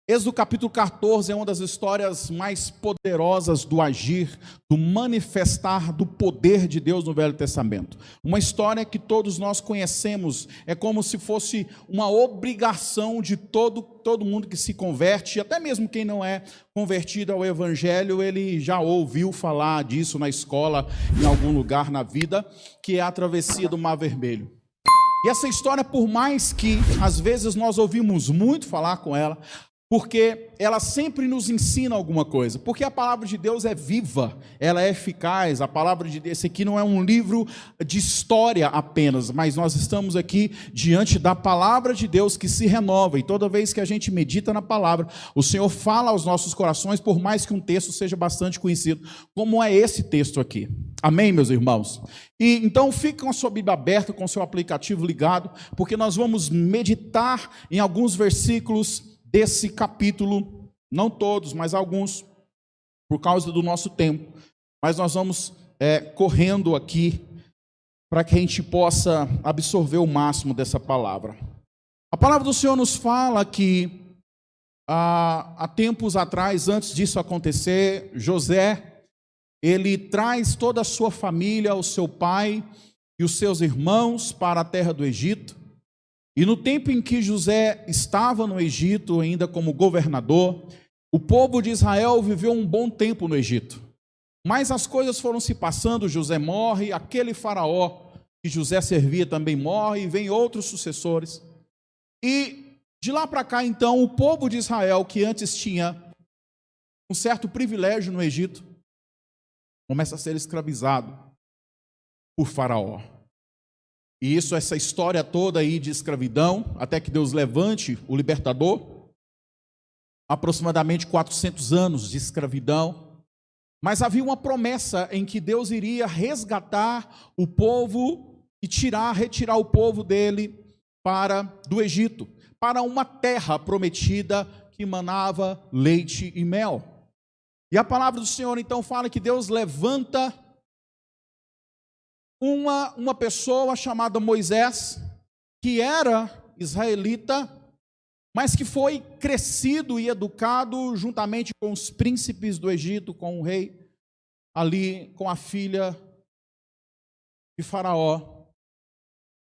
Êxodo capítulo 14 é uma das histórias mais poderosas do agir, do manifestar do poder de Deus no Velho Testamento. Uma história que todos nós conhecemos, é como se fosse uma obrigação de todo mundo que se converte, até mesmo quem não é convertido ao Evangelho, ele já ouviu falar disso na escola, em algum lugar na vida, que é a travessia do Mar Vermelho. E essa história, por mais que às vezes nós ouvimos muito falar com ela, porque ela sempre nos ensina alguma coisa, porque a palavra de Deus é viva, ela é eficaz. A palavra de Deus, esse aqui não é um livro de história apenas, mas nós estamos aqui diante da palavra de Deus que se renova, e toda vez que a gente medita na palavra, o Senhor fala aos nossos corações, por mais que um texto seja bastante conhecido, como é esse texto aqui. Amém, meus irmãos? E então fica com a sua Bíblia aberta, com o seu aplicativo ligado, porque nós vamos meditar em alguns versículos desse capítulo, não todos, mas alguns, por causa do nosso tempo, mas nós vamos correndo aqui, para que a gente possa absorver o máximo dessa palavra. A palavra do Senhor nos fala que, há tempos atrás, antes disso acontecer, José, ele traz toda a sua família, o seu pai e os seus irmãos para a terra do Egito. E no tempo em que José estava no Egito, ainda como governador, o povo de Israel viveu um bom tempo no Egito. Mas as coisas foram se passando, José morre, aquele faraó que José servia também morre, e vem outros sucessores. E de lá para cá, então, o povo de Israel, que antes tinha um certo privilégio no Egito, começa a ser escravizado por faraó. E essa história toda aí de escravidão, até que Deus levante o libertador, aproximadamente 400 anos de escravidão, mas havia uma promessa em que Deus iria resgatar o povo e retirar o povo dele do Egito, para uma terra prometida que manava leite e mel. E a palavra do Senhor então fala que Deus levanta uma pessoa chamada Moisés, que era israelita, mas que foi crescido e educado juntamente com os príncipes do Egito, com o rei, ali com a filha de Faraó.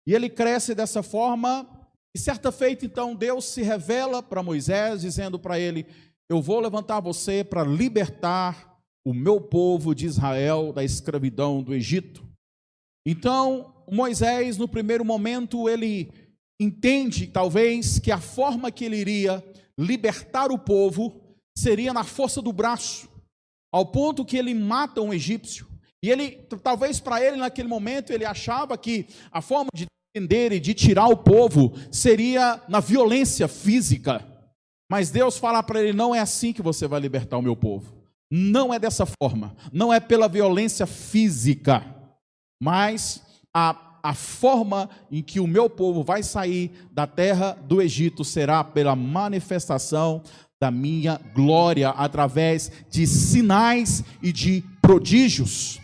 E ele cresce dessa forma, e certa feita então Deus se revela para Moisés, dizendo para ele: eu vou levantar você para libertar o meu povo de Israel da escravidão do Egito. Então, Moisés, no primeiro momento, ele entende, talvez, que a forma que ele iria libertar o povo seria na força do braço, ao ponto que ele mata um egípcio. E talvez para ele, naquele momento, ele achava que a forma de defender e de tirar o povo seria na violência física. Mas Deus fala para ele: não é assim que você vai libertar o meu povo. Não é dessa forma, não é pela violência física. Mas a forma em que o meu povo vai sair da terra do Egito será pela manifestação da minha glória, através de sinais e de prodígios.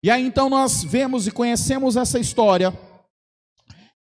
E aí então nós vemos e conhecemos essa história,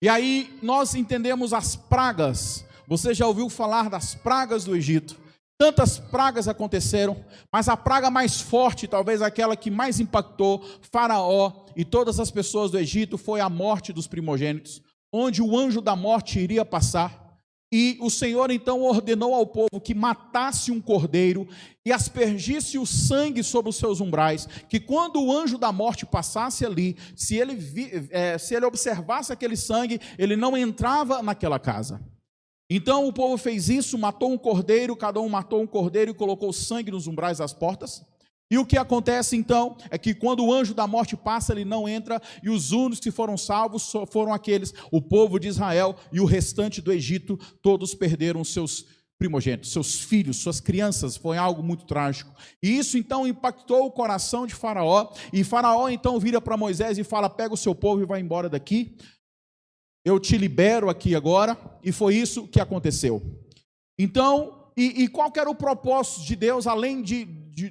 e aí nós entendemos as pragas. Você já ouviu falar das pragas do Egito? Tantas pragas aconteceram, mas a praga mais forte, talvez aquela que mais impactou Faraó e todas as pessoas do Egito, foi a morte dos primogênitos, onde o anjo da morte iria passar. E o Senhor então ordenou ao povo que matasse um cordeiro e aspergisse o sangue sobre os seus umbrais, que quando o anjo da morte passasse ali, se ele observasse aquele sangue, ele não entrava naquela casa. Então o povo fez isso, matou um cordeiro, cada um matou um cordeiro e colocou sangue nos umbrais das portas. E o que acontece então é que quando o anjo da morte passa, ele não entra, e os únicos que foram salvos foram aqueles, o povo de Israel, e o restante do Egito, todos perderam seus primogênitos, seus filhos, suas crianças. Foi algo muito trágico. E isso então impactou o coração de Faraó, e Faraó então vira para Moisés e fala: pega o seu povo e vai embora daqui. Eu te libero aqui agora. E foi isso que aconteceu. Então, e qual que era o propósito de Deus, além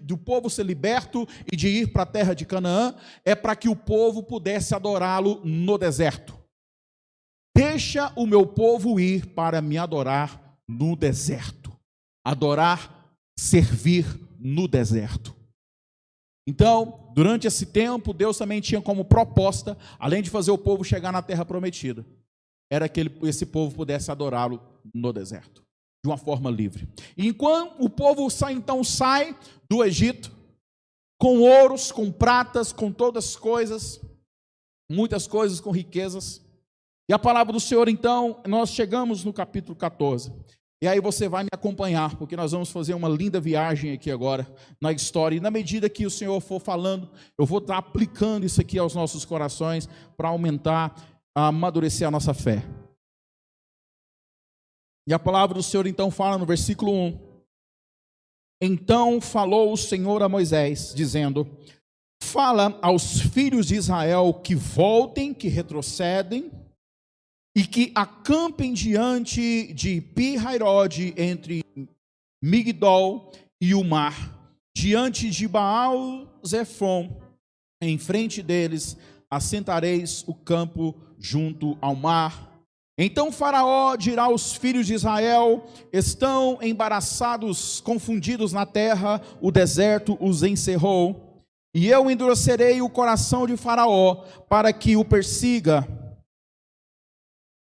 do povo ser liberto e de ir para a terra de Canaã? É para que o povo pudesse adorá-lo no deserto. Deixa o meu povo ir para me adorar no deserto. adorar, servir no deserto. Então, durante esse tempo, Deus também tinha como proposta, além de fazer o povo chegar na terra prometida, era que esse povo pudesse adorá-lo no deserto, de uma forma livre. E enquanto o povo sai do Egito, com ouros, com pratas, com todas as coisas, muitas coisas, com riquezas. E a palavra do Senhor, então, nós chegamos no capítulo 14. E aí você vai me acompanhar, porque nós vamos fazer uma linda viagem aqui agora na história. E na medida que o Senhor for falando, eu vou estar aplicando isso aqui aos nossos corações para aumentar, amadurecer a nossa fé. E a palavra do Senhor então fala no versículo 1. Então falou o Senhor a Moisés, dizendo: fala aos filhos de Israel que voltem, que retrocedem, e que acampem diante de Pi-Hairode, entre Migdol e o mar, diante de Baal-Zephon, em frente deles assentareis o campo junto ao mar. Então Faraó dirá aos filhos de Israel: estão embaraçados, confundidos na terra, o deserto os encerrou, e eu endurecerei o coração de Faraó, para que o persiga.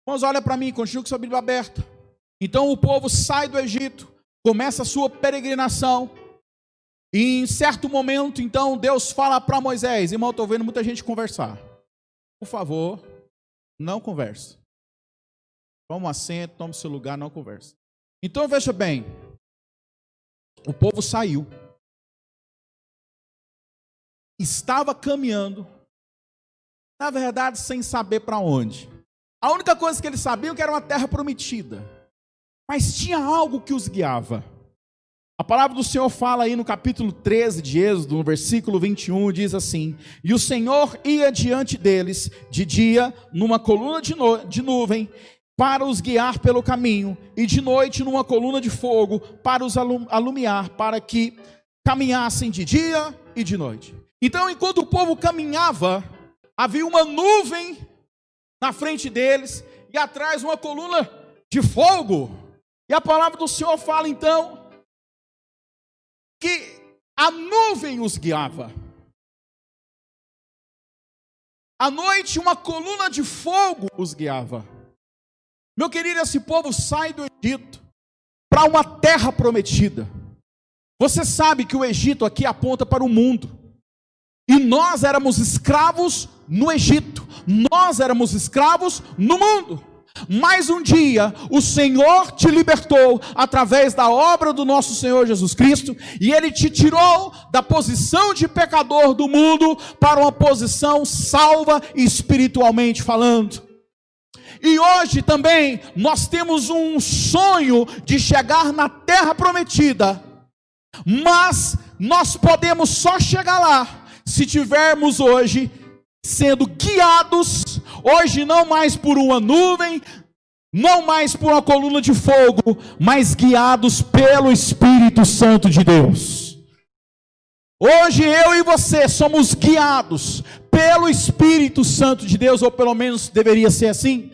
Mas olha para mim, continua com sua Bíblia aberta. Então o povo sai do Egito, começa a sua peregrinação, e em certo momento, então, Deus fala para Moisés: irmão, estou vendo muita gente conversar, por favor, não converse. Toma um assento, toma o seu lugar, não conversa. Então veja bem, o povo saiu, estava caminhando, na verdade sem saber para onde. A única coisa que eles sabiam que era uma terra prometida, mas tinha algo que os guiava. A palavra do Senhor fala aí no capítulo 13 de Êxodo, no versículo 21, diz assim: e o Senhor ia diante deles de dia numa coluna de nuvem, para os guiar pelo caminho, e de noite numa coluna de fogo, para os alumiar, para que caminhassem de dia e de noite. Então, enquanto o povo caminhava, havia uma nuvem na frente deles, e atrás uma coluna de fogo. E a palavra do Senhor fala então, que a nuvem os guiava. À noite, uma coluna de fogo os guiava. Meu querido, esse povo sai do Egito para uma terra prometida. Você sabe que o Egito aqui aponta para o mundo. E nós éramos escravos no Egito. Nós éramos escravos no mundo. Mas um dia o Senhor te libertou através da obra do nosso Senhor Jesus Cristo, e Ele te tirou da posição de pecador do mundo para uma posição salva espiritualmente falando. E hoje também nós temos um sonho de chegar na terra prometida, mas nós podemos só chegar lá se tivermos hoje sendo guiados, hoje não mais por uma nuvem, não mais por uma coluna de fogo, mas guiados pelo Espírito Santo de Deus. Hoje eu e você somos guiados pelo Espírito Santo de Deus, ou pelo menos deveria ser assim.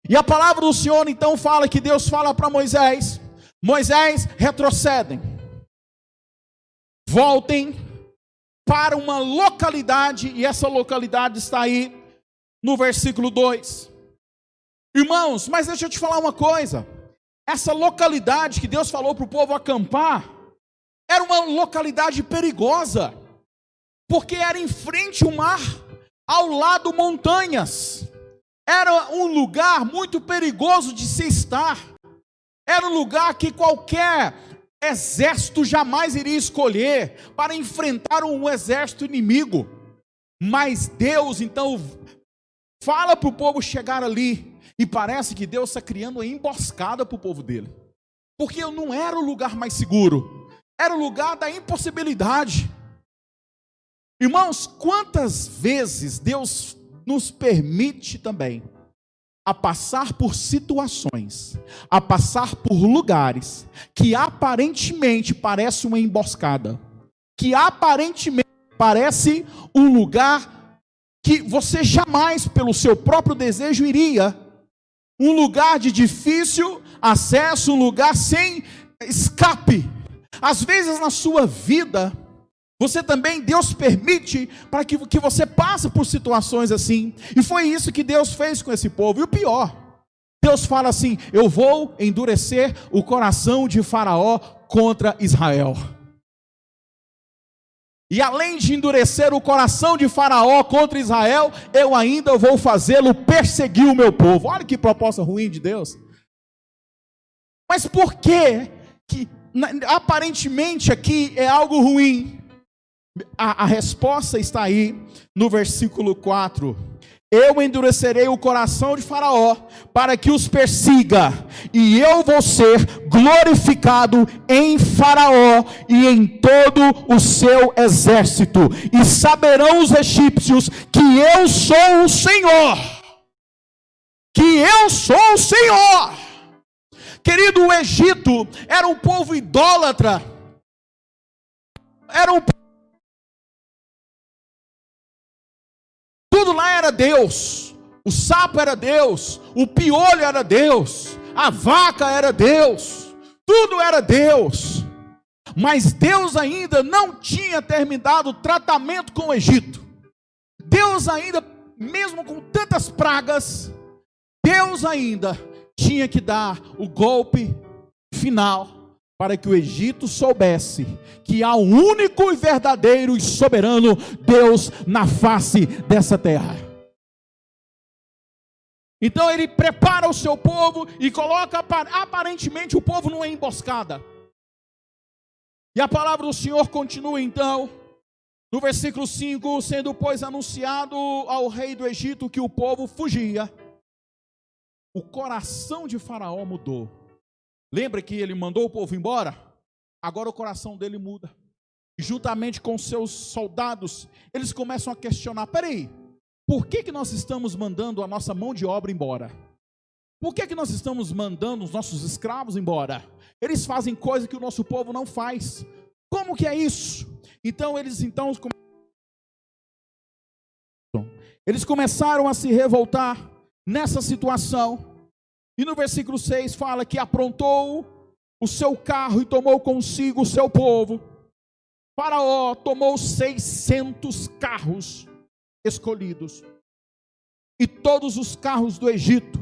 E a palavra do Senhor então fala que Deus fala para Moisés: Moisés, retrocedem, voltem para uma localidade, e essa localidade está aí no versículo 2. Irmãos, mas deixa eu te falar uma coisa, essa localidade que Deus falou para o povo acampar, era uma localidade perigosa, porque era em frente ao mar, ao lado montanhas. Era um lugar muito perigoso de se estar. Era um lugar que qualquer exército jamais iria escolher para enfrentar um exército inimigo. Mas Deus então fala para o povo chegar ali, e parece que Deus está criando uma emboscada para o povo dele, porque não era o lugar mais seguro, era o lugar da impossibilidade. Irmãos, quantas vezes Deus nos permite também a passar por situações, a passar por lugares que aparentemente parece uma emboscada, que aparentemente parece um lugar que você jamais, pelo seu próprio desejo, iria, um lugar de difícil acesso, um lugar sem escape. Às vezes na sua vida, você também, Deus permite para que você passe por situações assim. E foi isso que Deus fez com esse povo. E o pior, Deus fala assim: eu vou endurecer o coração de Faraó contra Israel. E além de endurecer o coração de Faraó contra Israel, eu ainda vou fazê-lo perseguir o meu povo. Olha que proposta ruim de Deus. Mas por que aparentemente aqui é algo ruim? A resposta está aí no versículo 4. Eu endurecerei o coração de Faraó para que os persiga, e eu vou ser glorificado em Faraó e em todo o seu exército, e saberão os egípcios que eu sou o Senhor. Que eu sou o Senhor. Querido, o Egito era um povo idólatra, tudo lá era Deus. O sapo era Deus, o piolho era Deus, a vaca era Deus, tudo era Deus. Mas Deus ainda não tinha terminado o tratamento com o Egito. Deus ainda, mesmo com tantas pragas, Deus ainda tinha que dar o golpe final para que o Egito soubesse que há um único e verdadeiro e soberano Deus na face dessa terra. Então ele prepara o seu povo e coloca aparentemente o povo numa emboscada. E a palavra do Senhor continua então, no versículo 5, sendo pois anunciado ao rei do Egito que o povo fugia, o coração de Faraó mudou. Lembra que ele mandou o povo embora? Agora o coração dele muda. E juntamente com seus soldados, eles começam a questionar: peraí, por que nós estamos mandando a nossa mão de obra embora? Por que nós estamos mandando os nossos escravos embora? Eles fazem coisa que o nosso povo não faz. Como que é isso? Então eles começaram a se revoltar nessa situação. E no versículo 6 fala que aprontou o seu carro e tomou consigo o seu povo. Faraó tomou 600 carros escolhidos, e todos os carros do Egito,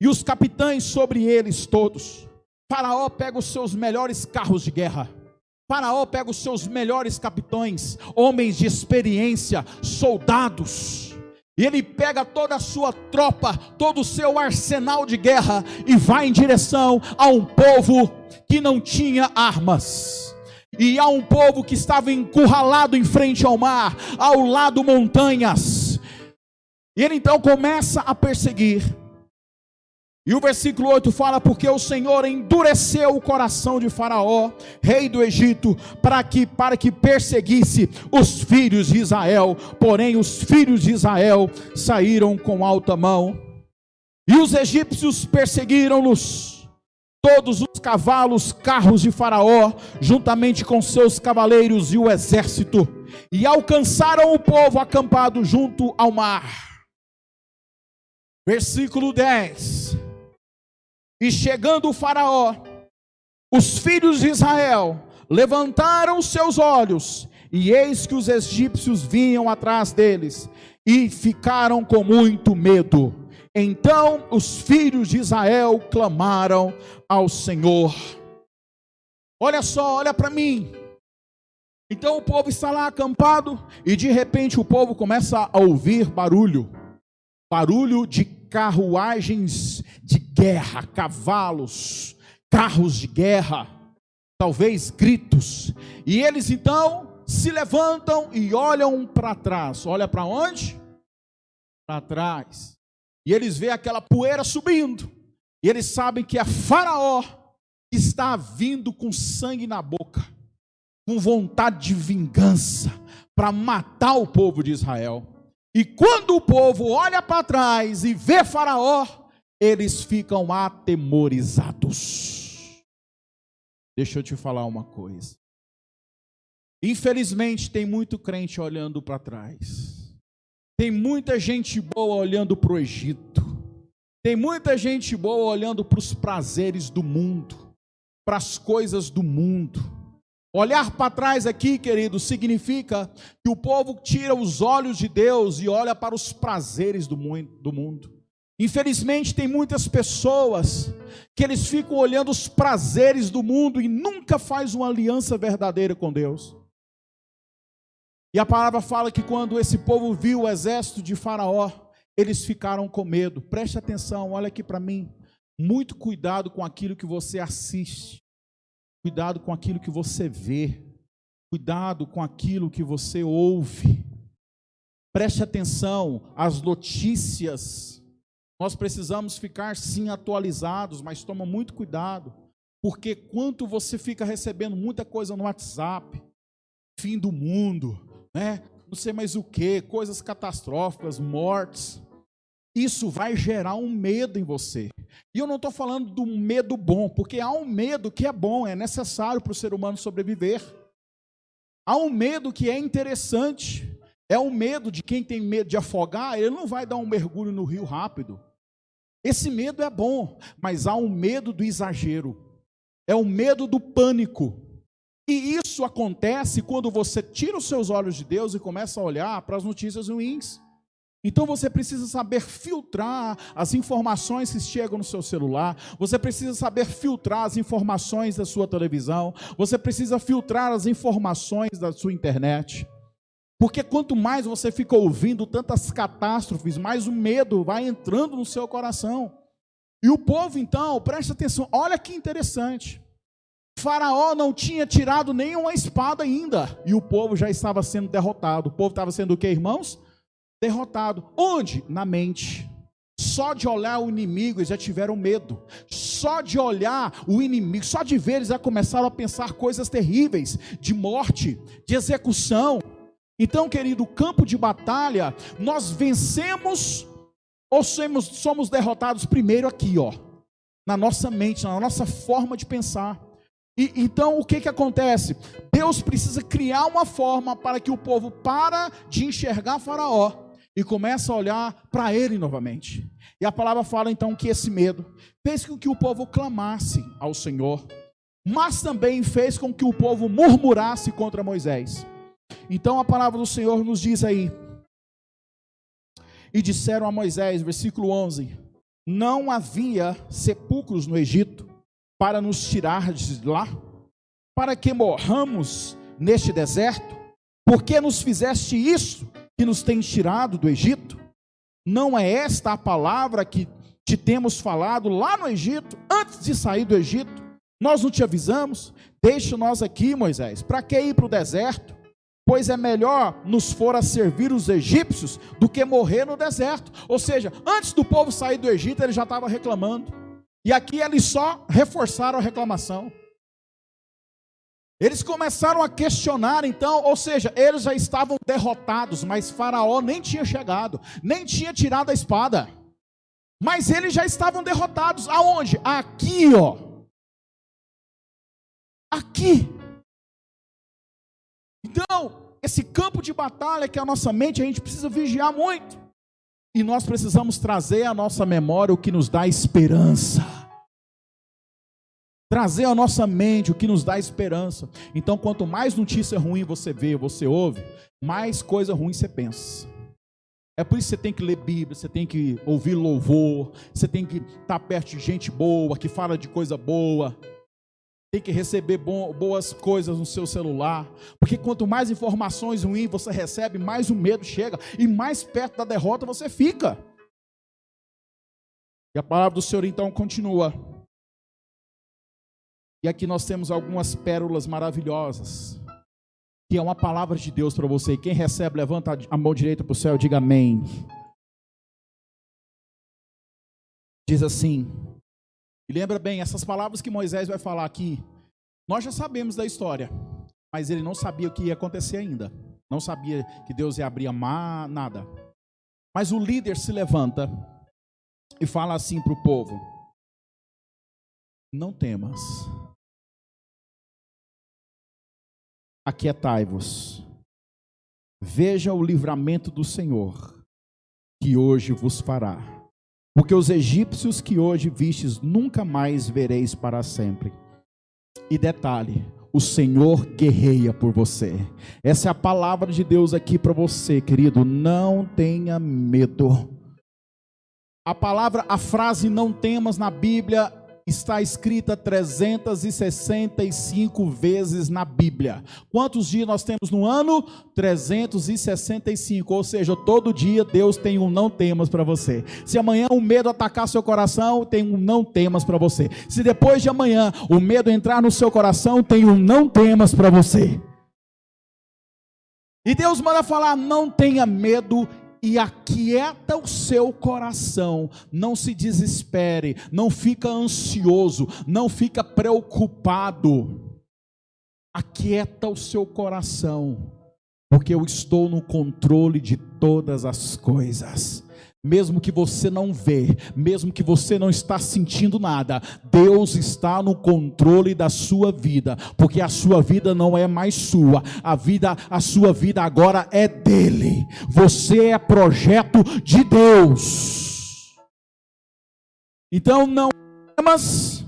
e os capitães sobre eles todos. Faraó pega os seus melhores carros de guerra. Faraó pega os seus melhores capitães, homens de experiência, soldados. E ele pega toda a sua tropa, todo o seu arsenal de guerra, e vai em direção a um povo que não tinha armas, e a um povo que estava encurralado em frente ao mar, ao lado montanhas. E ele então começa a perseguir. E o versículo 8 fala: porque o Senhor endureceu o coração de Faraó, rei do Egito, para que perseguisse os filhos de Israel. Porém os filhos de Israel saíram com alta mão, e os egípcios perseguiram-nos, todos os cavalos, carros de Faraó, juntamente com seus cavaleiros e o exército, e alcançaram o povo acampado junto ao mar. Versículo 10. E chegando o Faraó, os filhos de Israel levantaram seus olhos, e eis que os egípcios vinham atrás deles, e ficaram com muito medo. Então os filhos de Israel clamaram ao Senhor. Olha só, olha para mim. Então o povo está lá acampado, e de repente o povo começa a ouvir barulho de carruagens de guerra, cavalos, carros de guerra, talvez gritos. E eles então se levantam e olham para trás. Olha para onde? Para trás. E eles veem aquela poeira subindo. E eles sabem que é Faraó que está vindo com sangue na boca, com vontade de vingança, para matar o povo de Israel. E quando o povo olha para trás e vê Faraó, eles ficam atemorizados. Deixa eu te falar uma coisa. Infelizmente tem muito crente olhando para trás. Tem muita gente boa olhando para o Egito. Tem muita gente boa olhando para os prazeres do mundo. para as coisas do mundo. Olhar para trás aqui, querido, significa que o povo tira os olhos de Deus e olha para os prazeres do mundo. Infelizmente, tem muitas pessoas que eles ficam olhando os prazeres do mundo e nunca faz uma aliança verdadeira com Deus. E a palavra fala que quando esse povo viu o exército de Faraó, eles ficaram com medo. Preste atenção, olha aqui para mim. Muito cuidado com aquilo que você assiste. Cuidado com aquilo que você vê. Cuidado com aquilo que você ouve. Preste atenção às notícias. Nós precisamos ficar sim atualizados, mas toma muito cuidado. Porque quanto você fica recebendo muita coisa no WhatsApp, fim do mundo, né? Não sei mais o que, coisas catastróficas, mortes. Isso vai gerar um medo em você. E eu não estou falando de um medo bom, porque há um medo que é bom, é necessário para o ser humano sobreviver. Há um medo que é interessante. É o medo de quem tem medo de afogar, ele não vai dar um mergulho no rio rápido. Esse medo é bom, mas há um medo do exagero. É o medo do pânico. E isso acontece quando você tira os seus olhos de Deus e começa a olhar para as notícias ruins. Então você precisa saber filtrar as informações que chegam no seu celular, você precisa saber filtrar as informações da sua televisão, você precisa filtrar as informações da sua internet. Porque quanto mais você fica ouvindo tantas catástrofes, mais o medo vai entrando no seu coração. E o povo então, preste atenção, olha que interessante. Faraó não tinha tirado nenhuma espada ainda, e o povo já estava sendo derrotado. O povo estava sendo o que, irmãos? Derrotado. Onde? Na mente. Só de olhar o inimigo eles já tiveram medo. Só de olhar o inimigo, só de ver eles já começaram a pensar coisas terríveis, de morte, de execução. Então, querido, o campo de batalha, nós vencemos ou somos derrotados primeiro aqui, ó, na nossa mente, na nossa forma de pensar. E então o que acontece? Deus precisa criar uma forma para que o povo para de enxergar Faraó e comece a olhar para ele novamente. E a palavra fala então que esse medo fez com que o povo clamasse ao Senhor, mas também fez com que o povo murmurasse contra Moisés. Então a palavra do Senhor nos diz aí: e disseram a Moisés, versículo 11: não havia sepulcros no Egito para nos tirar de lá, para que morramos neste deserto? Por que nos fizeste isso, que nos tens tirado do Egito? Não é esta a palavra que te temos falado lá no Egito, antes de sair do Egito? Nós não te avisamos? Deixa nós aqui, Moisés, para que ir para o deserto? Pois é melhor nos for a servir os egípcios do que morrer no deserto. Ou seja, antes do povo sair do Egito, ele já estava reclamando. E aqui eles só reforçaram a reclamação. Eles começaram a questionar então, ou seja, eles já estavam derrotados, mas Faraó nem tinha chegado, nem tinha tirado a espada. Mas eles já estavam derrotados. Aonde? Aqui, ó. Aqui. Então, esse campo de batalha que é a nossa mente, a gente precisa vigiar muito. E nós precisamos trazer à nossa memória o que nos dá esperança. Trazer à nossa mente o que nos dá esperança. Então, quanto mais notícia ruim você vê, você ouve, mais coisa ruim você pensa. É por isso que você tem que ler Bíblia, você tem que ouvir louvor, você tem que estar perto de gente boa, que fala de coisa boa. Tem que receber boas coisas no seu celular, porque quanto mais informações ruins você recebe, mais o medo chega, e mais perto da derrota você fica. E a palavra do Senhor então continua. E aqui nós temos algumas pérolas maravilhosas, que é uma palavra de Deus para você. E quem recebe, levanta a mão direita para o céu e diga amém. Diz assim, e lembra bem, essas palavras que Moisés vai falar aqui, nós já sabemos da história, mas ele não sabia o que ia acontecer ainda. Não sabia que Deus ia abrir a mar, nada. Mas o líder se levanta e fala assim para o povo: não temas, aquietai-vos, veja o livramento do Senhor, que hoje vos fará. Porque os egípcios que hoje vistes, nunca mais vereis para sempre. E detalhe, o Senhor guerreia por você. Essa é a palavra de Deus aqui para você, querido. Não tenha medo. A frase não temas na Bíblia está escrita 365 vezes na Bíblia. Quantos dias nós temos no ano? 365, ou seja, todo dia Deus tem um não temas para você. Se amanhã o medo atacar seu coração, tem um não temas para você. Se depois de amanhã o medo entrar no seu coração, tem um não temas para você. E Deus manda falar: não tenha medo, e aquieta o seu coração. Não se desespere, não fica ansioso, não fica preocupado. Aquieta o seu coração, porque eu estou no controle de todas as coisas. Mesmo que você não vê, mesmo que você não está sentindo nada, Deus está no controle da sua vida, porque a sua vida não é mais sua, a sua vida agora é dele. Você é projeto de Deus. Então não temas,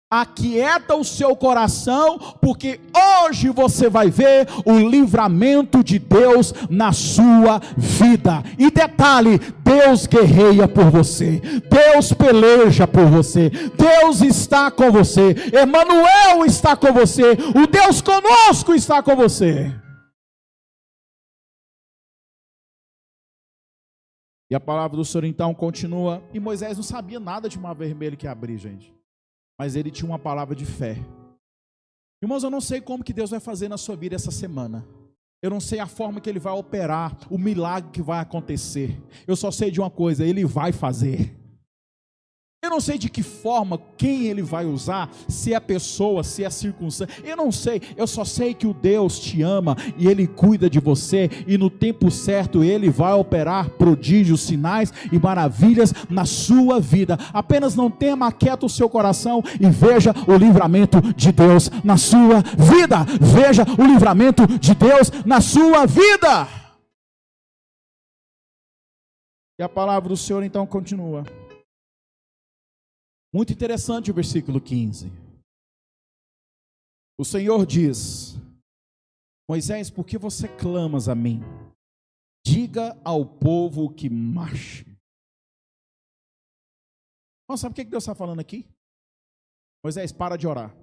aquieta o seu coração, porque hoje você vai ver o livramento de Deus na sua vida. E detalhe, Deus guerreia por você, Deus peleja por você, Deus está com você, Emanuel está com você, o Deus conosco está com você. E a palavra do Senhor então continua. E Moisés não sabia nada de mar vermelho que abrir, gente, mas ele tinha uma palavra de fé. Irmãos, eu não sei como que Deus vai fazer na sua vida essa semana. Eu não sei a forma que Ele vai operar, o milagre que vai acontecer. Eu só sei de uma coisa: Ele vai fazer. Eu não sei de que forma, quem Ele vai usar, se é pessoa, se é circunstância, eu não sei. Eu só sei que o Deus te ama e Ele cuida de você, e no tempo certo Ele vai operar prodígios, sinais e maravilhas na sua vida. Apenas não tema, aquieta o seu coração e veja o livramento de Deus na sua vida. Veja o livramento de Deus na sua vida. E a palavra do Senhor então continua. Muito interessante o versículo 15. O Senhor diz: Moisés, por que você clamas a mim? Diga ao povo que marche. Bom, sabe o que Deus está falando aqui? Moisés, para de orar.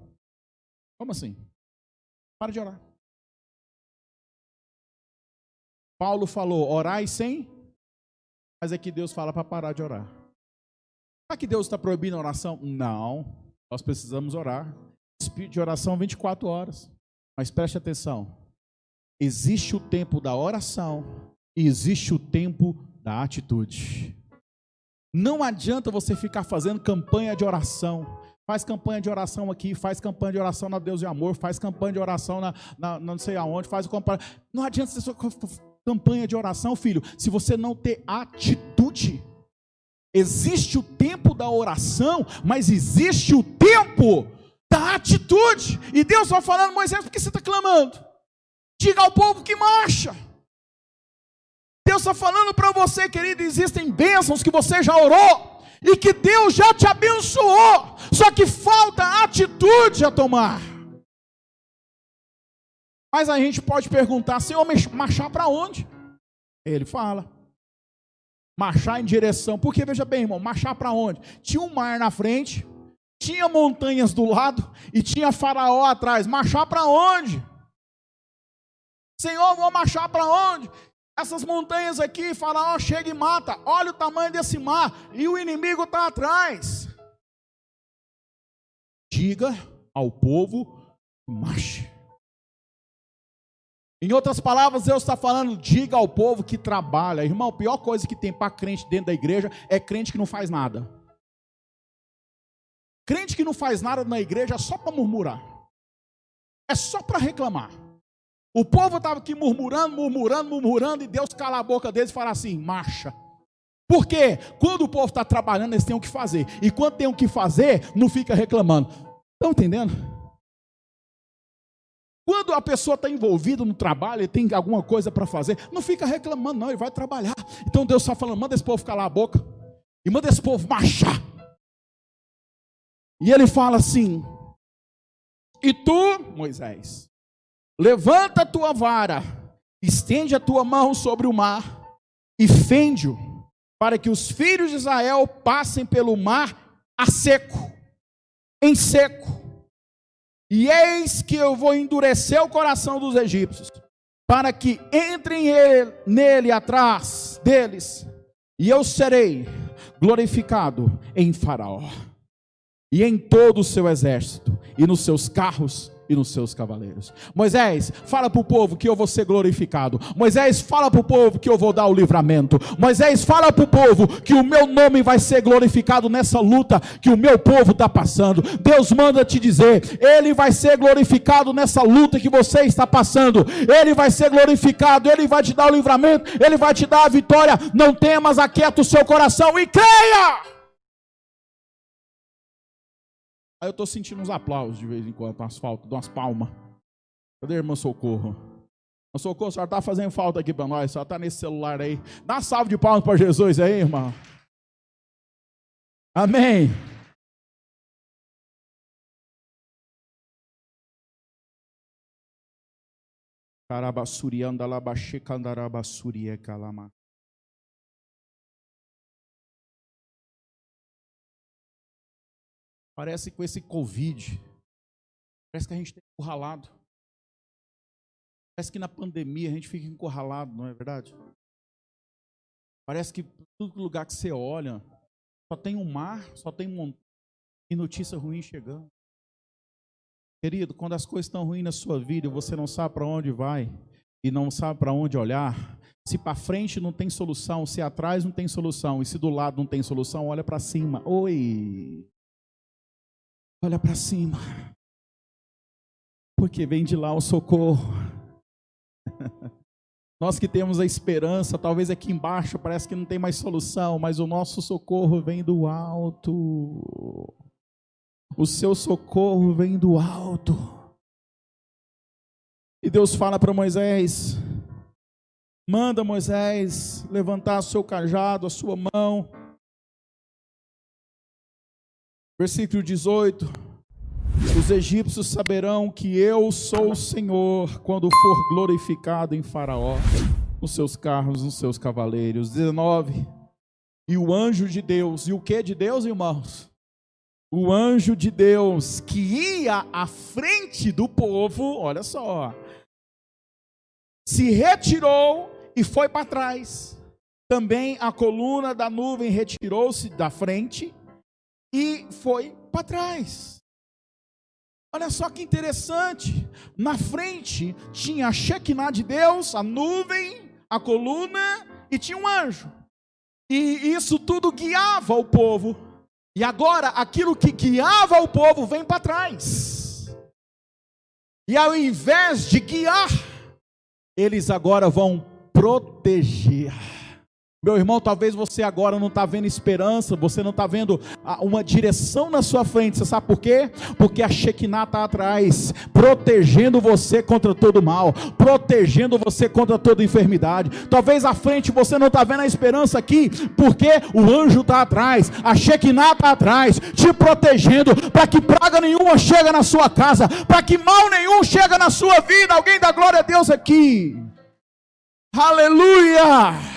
Como assim? Para de orar. Paulo falou: orai sem, mas aqui Deus fala para parar de orar. Será que Deus está proibindo a oração? Não, nós precisamos orar. Espírito de oração 24 horas. Mas preste atenção: existe o tempo da oração e existe o tempo da atitude. Não adianta você ficar fazendo campanha de oração. Faz campanha de oração aqui, faz campanha de oração na Deus e Amor, faz campanha de oração na não sei aonde, faz campanha. Não adianta ser campanha de oração, filho, se você não ter atitude. Existe o tempo da oração, mas existe o tempo da atitude. E Deus está falando: Moisés, por que você está clamando? Diga ao povo que marcha. Deus está falando para você, querido, existem bênçãos que você já orou e que Deus já te abençoou, só que falta atitude a tomar. Mas a gente pode perguntar: Senhor, marchar para onde? Ele fala: marchar em direção, porque veja bem, irmão, marchar para onde? Tinha um mar na frente, tinha montanhas do lado e tinha Faraó atrás. Marchar para onde? Senhor, vou marchar para onde? Essas montanhas aqui, Faraó chega e mata. Olha o tamanho desse mar e o inimigo está atrás. Diga ao povo: marche. Em outras palavras, Deus está falando: diga ao povo que trabalha. Irmão, a pior coisa que tem para crente dentro da igreja é crente que não faz nada. Crente que não faz nada na igreja é só para murmurar, é só para reclamar. O povo estava aqui murmurando, e Deus cala a boca deles e fala assim: marcha. Por quê? Quando o povo está trabalhando, eles têm o que fazer, e quando tem o que fazer, não fica reclamando. Estão entendendo? Quando a pessoa está envolvida no trabalho e tem alguma coisa para fazer, não fica reclamando, não, ele vai trabalhar. Então Deus está falando: manda esse povo calar a boca e manda esse povo marchar. E ele fala assim: E tu, Moisés, levanta a tua vara, estende a tua mão sobre o mar e fende-o, para que os filhos de Israel passem pelo mar a seco, em seco. E eis que eu vou endurecer o coração dos egípcios, para que entrem nele atrás deles, e eu serei glorificado em Faraó, e em todo o seu exército, e nos seus carros, e nos seus cavaleiros. Moisés, fala para o povo que eu vou ser glorificado. Moisés, fala para o povo que eu vou dar o livramento. Moisés, fala para o povo que o meu nome vai ser glorificado nessa luta que o meu povo está passando. Deus manda te dizer, Ele vai ser glorificado nessa luta que você está passando. Ele vai ser glorificado, Ele vai te dar o livramento, Ele vai te dar a vitória. Não temas, aquieta o seu coração e creia. Aí eu estou sentindo uns aplausos de vez em quando no asfalto, de umas palmas. Cadê a irmã Socorro? Irmã Socorro, a senhora está fazendo falta aqui para nós, a senhora está nesse celular aí. Dá uma salva de palmas para Jesus aí, irmão. Amém. Parece que com esse Covid, parece que a gente está encurralado. Parece que na pandemia a gente fica encurralado, não é verdade? Parece que todo lugar que você olha, só tem um mar, só tem montanha e notícia ruim chegando. Querido, quando as coisas estão ruins na sua vida e você não sabe para onde vai e não sabe para onde olhar, se para frente não tem solução, se atrás não tem solução e se do lado não tem solução, olha para cima. Oi! Olha para cima, porque vem de lá o socorro. Nós que temos a esperança, talvez aqui embaixo parece que não tem mais solução, mas o nosso socorro vem do alto. O seu socorro vem do alto. E Deus fala para Moisés, manda Moisés levantar o seu cajado, a sua mão. Versículo 18, os egípcios saberão que eu sou o Senhor, quando for glorificado em Faraó, nos seus carros, nos seus cavaleiros. 19, e o anjo de Deus, e o que de Deus, irmãos? O anjo de Deus, que ia à frente do povo, olha só, se retirou e foi para trás. Também a coluna da nuvem retirou-se da frente, e foi para trás. Olha só que interessante. Na frente tinha a Shekinah de Deus, a nuvem, a coluna e tinha um anjo. E isso tudo guiava o povo. E agora aquilo que guiava o povo vem para trás. E ao invés de guiar, eles agora vão proteger. Meu irmão, talvez você agora não está vendo esperança, você não está vendo uma direção na sua frente. Você sabe por quê? Porque a Shekinah está atrás, protegendo você contra todo mal, protegendo você contra toda enfermidade. Talvez à frente você não está vendo a esperança aqui, porque o anjo está atrás, a Shekinah está atrás, te protegendo, para que praga nenhuma chegue na sua casa, para que mal nenhum chegue na sua vida. Alguém dá glória a Deus aqui. Aleluia!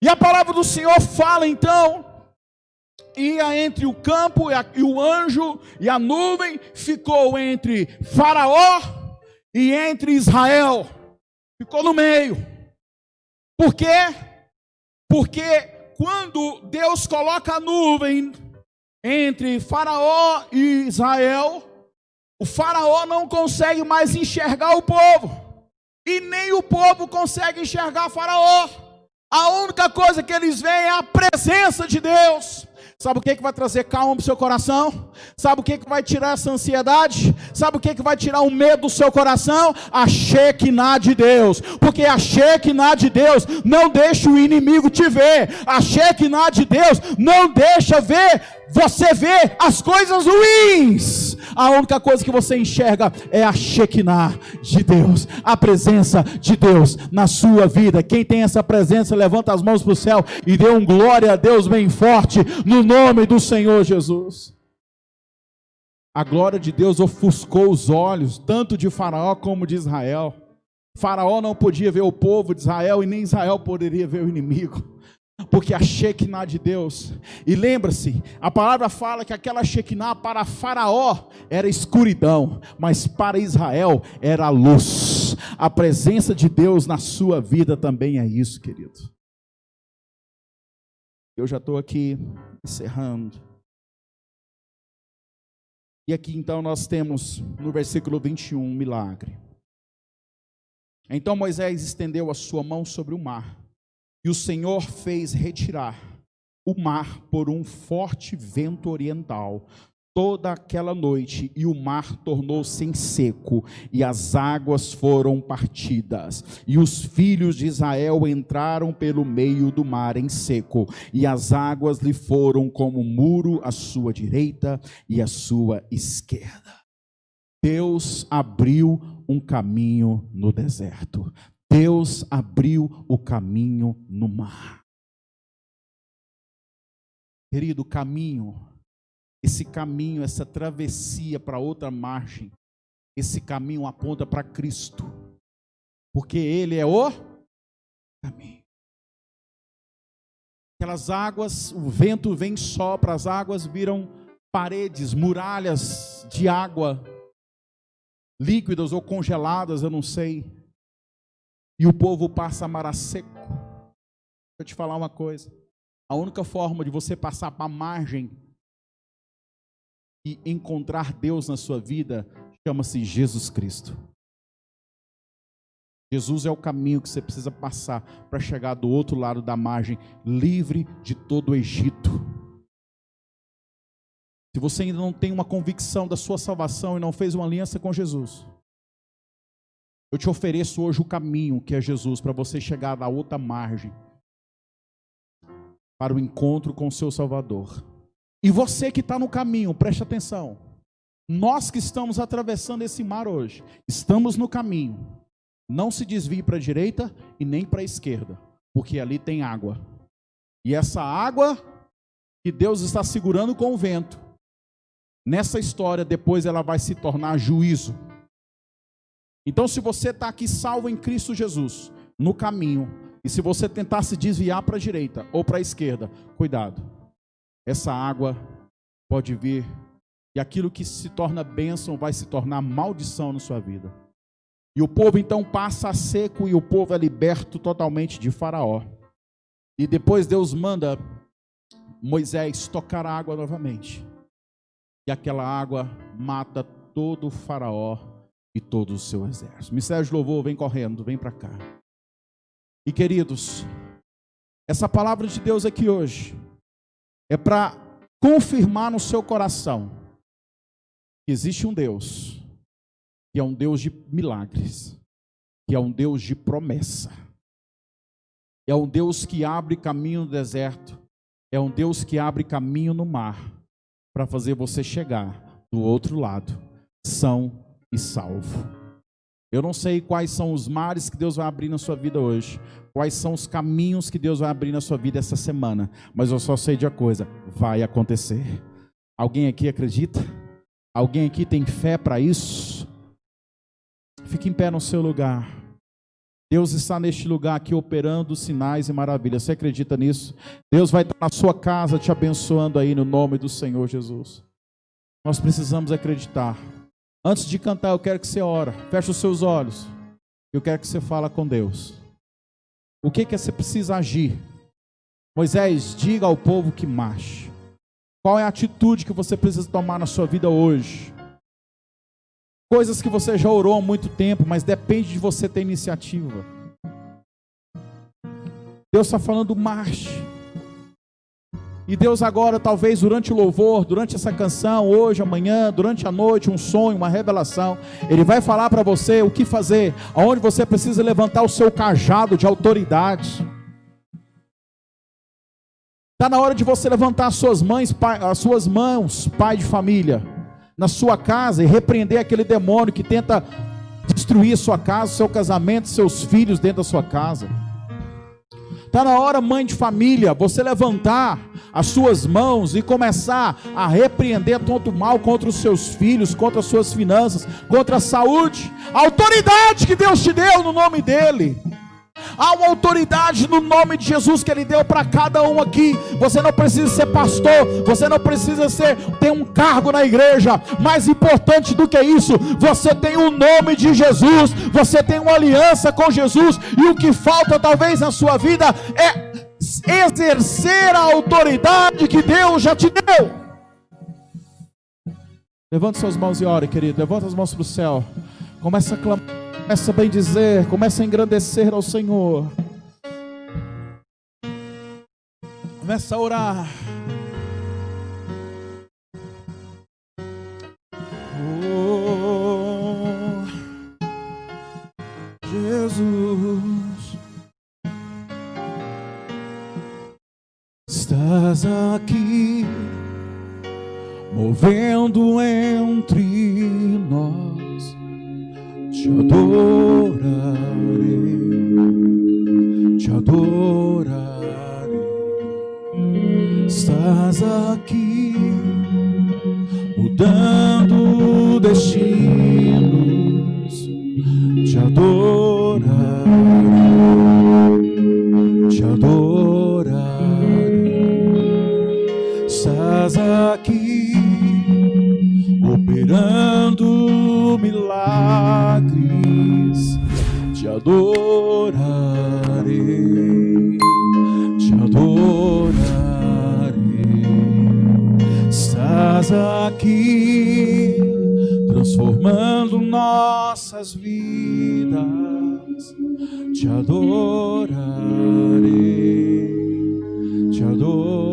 E a palavra do Senhor fala então, ia entre o campo e o anjo, e a nuvem ficou entre Faraó e entre Israel, ficou no meio. Por quê? Porque quando Deus coloca a nuvem entre Faraó e Israel, o Faraó não consegue mais enxergar o povo, e nem o povo consegue enxergar Faraó. A única coisa que eles veem é a presença de Deus. Sabe o que vai trazer calma para o seu coração? Sabe o que vai tirar essa ansiedade? Sabe o que vai tirar o medo do seu coração? A Shekinah de Deus. Porque a Shekinah de Deus não deixa o inimigo te ver. A Shekinah de Deus não deixa você ver as coisas ruins. A única coisa que você enxerga é a Shekinah de Deus, a presença de Deus na sua vida. Quem tem essa presença, levanta as mãos para o céu e dê um glória a Deus bem forte, no nome do Senhor Jesus. A glória de Deus ofuscou os olhos, tanto de Faraó como de Israel. Faraó não podia ver o povo de Israel e nem Israel poderia ver o inimigo, porque a Shekinah de Deus. E lembra-se, a palavra fala que aquela Shekinah para Faraó era escuridão, mas para Israel era luz. A presença de Deus na sua vida também é isso, querido. Eu já estou aqui encerrando. E aqui então nós temos no versículo 21 um milagre. Então Moisés estendeu a sua mão sobre o mar, e o Senhor fez retirar o mar por um forte vento oriental toda aquela noite, e o mar tornou-se em seco, e as águas foram partidas, e os filhos de Israel entraram pelo meio do mar em seco, e as águas lhe foram como muro à sua direita e à sua esquerda. Deus abriu um caminho no deserto. Deus abriu o caminho no mar. Querido, caminho, esse caminho, essa travessia para outra margem, esse caminho aponta para Cristo, porque Ele é o caminho. Aquelas águas, o vento vem sopra, as águas viram paredes, muralhas de água, líquidas ou congeladas, eu não sei, e o povo passa a mar a seco. Deixa eu te falar uma coisa, a única forma de você passar para a margem e encontrar Deus na sua vida, chama-se Jesus Cristo. Jesus é o caminho que você precisa passar para chegar do outro lado da margem, livre de todo o Egito. Se você ainda não tem uma convicção da sua salvação e não fez uma aliança com Jesus, eu te ofereço hoje o caminho que é Jesus, para você chegar da outra margem, para o encontro com o seu Salvador. E você que está no caminho, preste atenção, nós que estamos atravessando esse mar hoje, estamos no caminho, não se desvie para a direita e nem para a esquerda, porque ali tem água, e essa água que Deus está segurando com o vento, nessa história depois ela vai se tornar juízo. Então se você está aqui salvo em Cristo Jesus, no caminho, e se você tentar se desviar para a direita ou para a esquerda, cuidado, essa água pode vir, e aquilo que se torna bênção vai se tornar maldição na sua vida. E o povo então passa a seco, e o povo é liberto totalmente de Faraó. E depois Deus manda Moisés tocar a água novamente, e aquela água mata todo o Faraó e todo o seu exército. Ministério de louvor, vem correndo, vem para cá. E queridos, essa palavra de Deus aqui hoje é para confirmar no seu coração que existe um Deus, que é um Deus de milagres, que é um Deus de promessa, é um Deus que abre caminho no deserto, é um Deus que abre caminho no mar, para fazer você chegar do outro lado, são e salvo. Eu não sei quais são os mares que Deus vai abrir na sua vida hoje, quais são os caminhos que Deus vai abrir na sua vida essa semana, mas eu só sei de uma coisa, vai acontecer. Alguém aqui acredita? Alguém aqui tem fé para isso? Fique em pé no seu lugar. Deus está neste lugar aqui operando sinais e maravilhas. Você acredita nisso? Deus vai estar na sua casa te abençoando aí no nome do Senhor Jesus. Nós precisamos acreditar. Antes de cantar, eu quero que você ore. Feche os seus olhos. Eu quero que você fale com Deus. O que você precisa agir? Moisés, diga ao povo que marche. Qual é a atitude que você precisa tomar na sua vida hoje? Coisas que você já orou há muito tempo, mas depende de você ter iniciativa. Deus está falando, marche. E Deus agora, talvez durante o louvor, durante essa canção, hoje, amanhã, durante a noite, um sonho, uma revelação, Ele vai falar para você o que fazer, aonde você precisa levantar o seu cajado de autoridade. Está na hora de você levantar as suas mãos, pai de família, na sua casa, e repreender aquele demônio que tenta destruir a sua casa, seu casamento, seus filhos dentro da sua casa. Está na hora, mãe de família, você levantar as suas mãos e começar a repreender todo o mal contra os seus filhos, contra as suas finanças, contra a saúde, a autoridade que Deus te deu no nome dEle. Há uma autoridade no nome de Jesus que Ele deu para cada um aqui. Você não precisa ser pastor, você não precisa ter um cargo na igreja. Mais importante do que isso, você tem o nome de Jesus, você tem uma aliança com Jesus, e o que falta talvez na sua vida é exercer a autoridade que Deus já te deu. Levante suas mãos e ore, querido. Levanta as mãos para o céu. Começa a clamar, começa a bendizer, começa a engrandecer ao Senhor. Começa a orar. Oh, Jesus, estás aqui, movendo entre nós. Te adorarei, te adorarei. Estás aqui, mudando destinos. Te adorarei, te adorarei. Estás aqui, operando milagres. Te adorarei, te adorarei. Estás aqui, transformando nossas vidas. Te adorarei, te adorarei.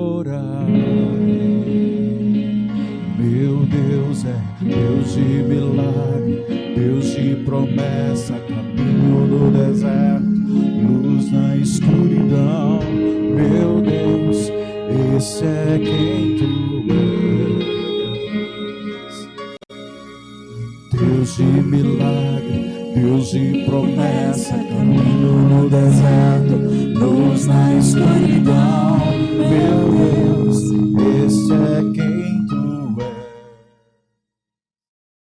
Meu Deus é Deus de milagre, Deus de promessa, caminho no deserto, luz na escuridão. Meu Deus, esse é quem tu és. Deus de milagre, Deus de promessa, caminho no deserto, luz na escuridão.